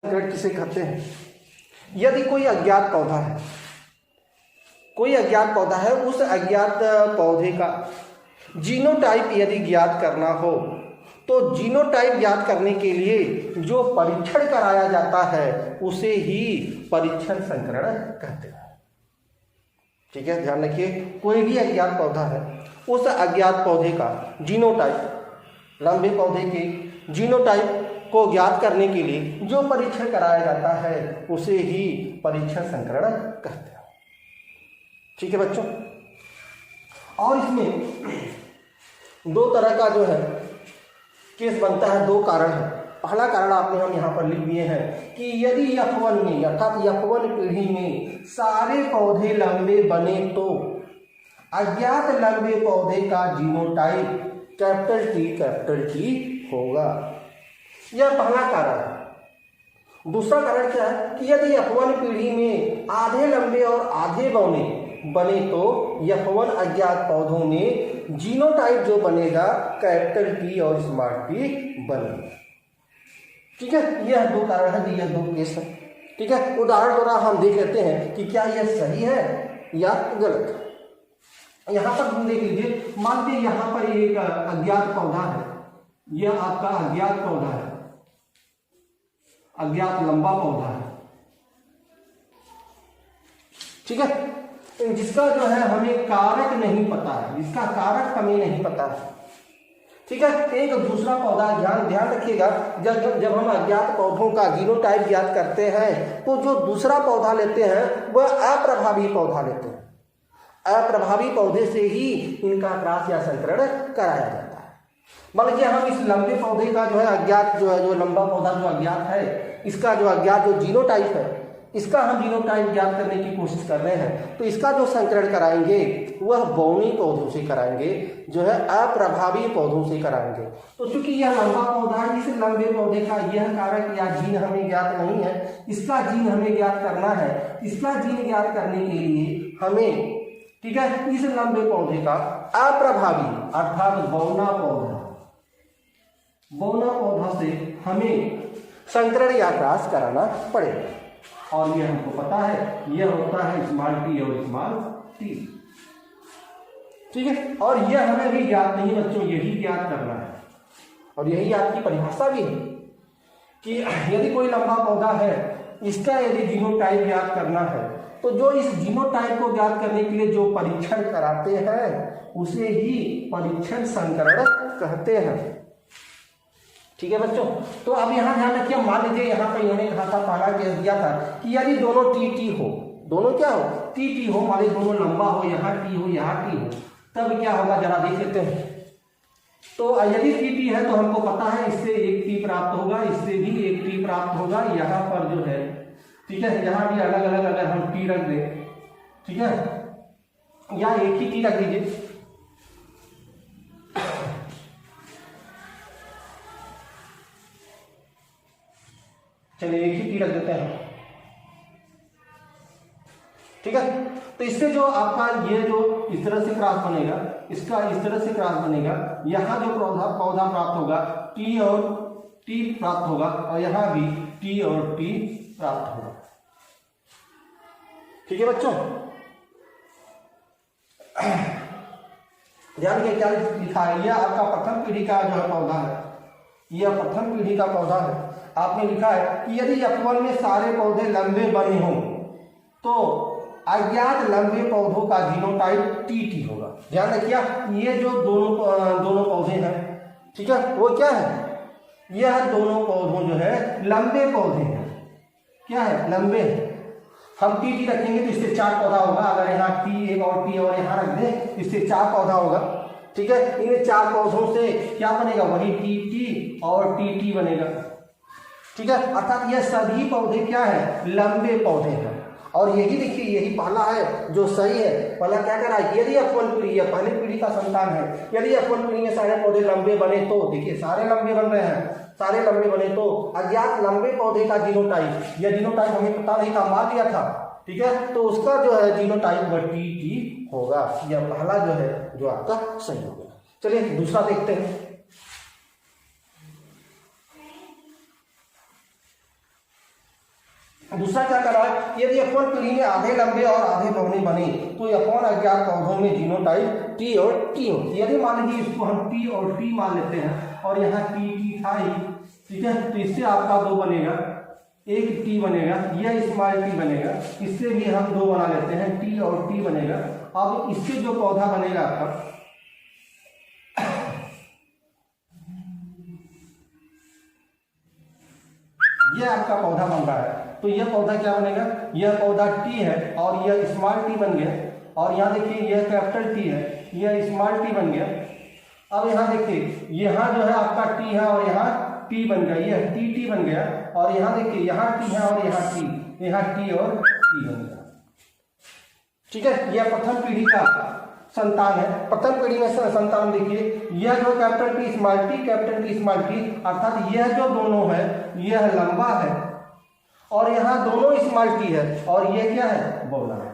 संकरण किसे कहते हैं? यदि कोई अज्ञात पौधा है, कोई अज्ञात पौधा है, उस अज्ञात पौधे का जीनोटाइप यदि ज्ञात करना हो तो जीनोटाइप ज्ञात करने के लिए जो परीक्षण कराया जाता है उसे ही परीक्षण संकरण कहते हैं। ठीक है, ध्यान रखिए, कोई भी अज्ञात पौधा है, उस अज्ञात पौधे का जीनोटाइप, लंबे पौधे के जीनोटाइप को ज्ञात करने के लिए जो परीक्षण कराया जाता है उसे ही परीक्षण संकरण कहते हैं। ठीक है बच्चों, और इसमें दो तरह का जो है केस बनता है, दो कारण है। पहला कारण आपने हम यहाँ पर लिख दिए हैं कि यदि F1 में अर्थात F1 पीढ़ी में सारे पौधे लंबे बने तो अज्ञात लंबे पौधे का जीनोटाइप कैपिटल T होगा। यह पहला कारण है। दूसरा कारण क्या है कि यदि F1 पीढ़ी में आधे लंबे और आधे बौने बने तो F1 अज्ञात पौधों में जीनोटाइप जो बनेगा कैपिटल T और स्मॉल t बनेगा। ठीक है, यह दो कारण है, यह दो केस है। ठीक है, उदाहरण द्वारा हम देख लेते हैं कि क्या यह सही है या गलत है। यहाँ पर देख लीजिए, मान लीजिए यहाँ पर एक अज्ञात पौधा है, यह आपका अज्ञात पौधा है, अज्ञात लंबा पौधा है। ठीक है, जिसका जो है हमें कारक नहीं पता है, जिसका कारक हमें नहीं पता है। ठीक है, एक दूसरा पौधा, ध्यान रखिएगा, जब हम अज्ञात पौधों का जीनोटाइप ज्ञात करते हैं तो जो दूसरा पौधा लेते हैं वह अप्रभावी पौधा लेते हैं। अप्रभावी पौधे से ही इनका क्रॉस या संकरण कराया जाता है। बल्कि हम इस लंबे पौधे का जो है अज्ञात जो लंबा पौधा जो अज्ञात है, इसका जो अज्ञात जो जीनोटाइप है, इसका हम जीनोटाइप ज्ञात करने की कोशिश कर रहे हैं, तो इसका जो संकरण कराएंगे वह बौनी पौधों से कराएंगे, जो है अप्रभावी पौधों से कराएंगे। तो चूंकि यह लंबा पौधा है, इस लंबे पौधे का यह कारक या जीन हमें ज्ञात नहीं है, इसका जीन हमें ज्ञात करना है। इसका जीन ज्ञात करने के लिए हमें, ठीक है, इस लंबे पौधे का अप्रभावी अर्थात बौना पौधा से हमें संकरण या क्रॉस कराना पड़ेगा। और यह हमको पता है, यह होता है स्मॉल t और स्मॉल t। ठीक है, और यह हमें भी ज्ञात नहीं बच्चों, यही ज्ञात करना है। और यही आपकी परिभाषा भी है कि यदि कोई लंबा पौधा है, इसका यदि जीनोटाइप ज्ञात करना है तो जो इस जीनोटाइप को ज्ञात करने के लिए जो परीक्षण कराते हैं उसे ही परीक्षण संकरण कहते हैं। ठीक है बच्चों, तो अब यहाँ ध्यान रखिए, मान लीजिए यहाँ पर इन्होंने कहा था, पहला केस दिया था कि यदि दोनों टी हो, दोनों क्या हो, टी हो, मान लीजिए दोनों लंबा हो, यहाँ टी हो, यहाँ टी हो, तब क्या होगा जरा देख लेते हैं। तो यदि टी है तो हमको पता है इससे एक टी प्राप्त होगा, इससे भी एक टी प्राप्त होगा। यहाँ पर जो है, ठीक है, यहाँ भी अलग अलग अगर हम टी रख दें, ठीक है, या एक ही टी रख दीजिए। चलिए एक ही टी रख देते हैं। ठीक है, तो इससे जो आपका ये जो इस तरह से क्रॉस बनेगा, इसका इस तरह से क्रॉस बनेगा, यहाँ जो पौधा प्राप्त होगा टी और टी प्राप्त होगा, और यहाँ भी टी और टी प्राप्त होगा। ठीक है बच्चों, ध्यान के क्या लिखा है, यह आपका प्रथम पीढ़ी का जो है पौधा है, यह प्रथम पीढ़ी का पौधा है। आपने लिखा है कि यदि F1 में सारे पौधे लंबे बने हों तो अज्ञात लंबे पौधों का जीनोटाइप टी होगा। ध्यान रखिए, ये जो दोनों पौधे हैं, ठीक है, वो क्या है, यह दोनों पौधों जो है लंबे पौधे हैं। क्या है, लंबे हैं। हम टी रखेंगे तो इससे 4 पौधा होगा। अगर यहाँ टी एक और टी और यहाँ रख दें, इससे 4 पौधा होगा। ठीक है, इन 4 पौधों से क्या बनेगा, वही टी और टी बनेगा। ठीक है, अर्थात ये सभी पौधे क्या है, लंबे पौधे हैं। और यही देखिए, यही पहला है जो सही है। पहला क्या करा, यदि F1 पीढ़ी है, पहली पीढ़ी का संतान है, यदि F1 पीढ़ी में सारे पौधे लंबे बने तो, देखिए सारे लंबे बन रहे हैं, सारे लंबे बने तो अज्ञात लंबे पौधे का जीनोटाइप, यह जीनोटाइप हमें पता नहीं था, मान लिया था। ठीक है, तो उसका जो है जीनोटाइप वह टी होगा। यह पहला जो है जो आपका सही होगा। चलिए दूसरा देखते हैं। दूसरा क्या कर रहा है, यदि F1 पीढ़ी में आधे लंबे और आधे बौने बने तो F1 अज्ञात पौधों में जीनोटाइप T और T होती है। यदि मान लीजिए इसको हम T और T मान लेते हैं और यहाँ T था ही, ठीक है, तो इससे आपका 2 बनेगा, एक T बनेगा, यह स्मॉल t बनेगा, इससे भी हम 2 बना लेते हैं, T और T बनेगा। अब इससे जो पौधा बनेगा आपका, यह आपका पौधा बन रहा है, तो यह पौधा क्या बनेगा, यह पौधा T है और यह स्मॉल t बन गया, और यहाँ देखिए यह कैपिटल T है, यह स्मॉल t बन गया। अब यहाँ देखिए यहाँ जो है आपका T है और यहाँ T बन गया, यह T बन गया, और यहाँ देखिए यहाँ T है और यहाँ T, यहाँ T और T बन गया। ठीक है, यह प्रथम पीढ़ी का संतान है। प्रथम पीढ़ी में संतान देखिए, यह जो कैपिटल T स्मॉल t, अर्थात यह जो दोनों है यह लंबा है और यहाँ दोनों स्मॉल t है और यह क्या है, बौना है।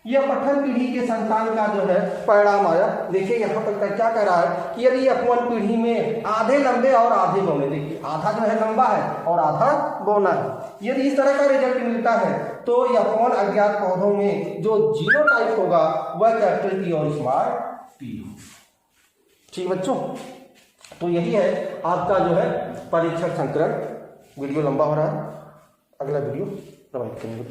यह प्रथम पीढ़ी के संतान का जो है परिणाम आया। देखिए यहाँ पर क्या कह रहा है कि यदि F1 पीढ़ी में आधे लंबे और आधे बौने, देखिए आधा जो है लंबा है और आधा बौना है, यदि इस तरह का रिजल्ट मिलता है तो F1 अज्ञात पौधों में जो जीनोटाइप होगा वह कैपिटल T और स्मॉल t। ठीक बच्चों, तो यही है आपका जो है परीक्षण संकरण। वीडियो लंबा हो रहा है, अगला वीडियो प्रोवाइड करेंगे।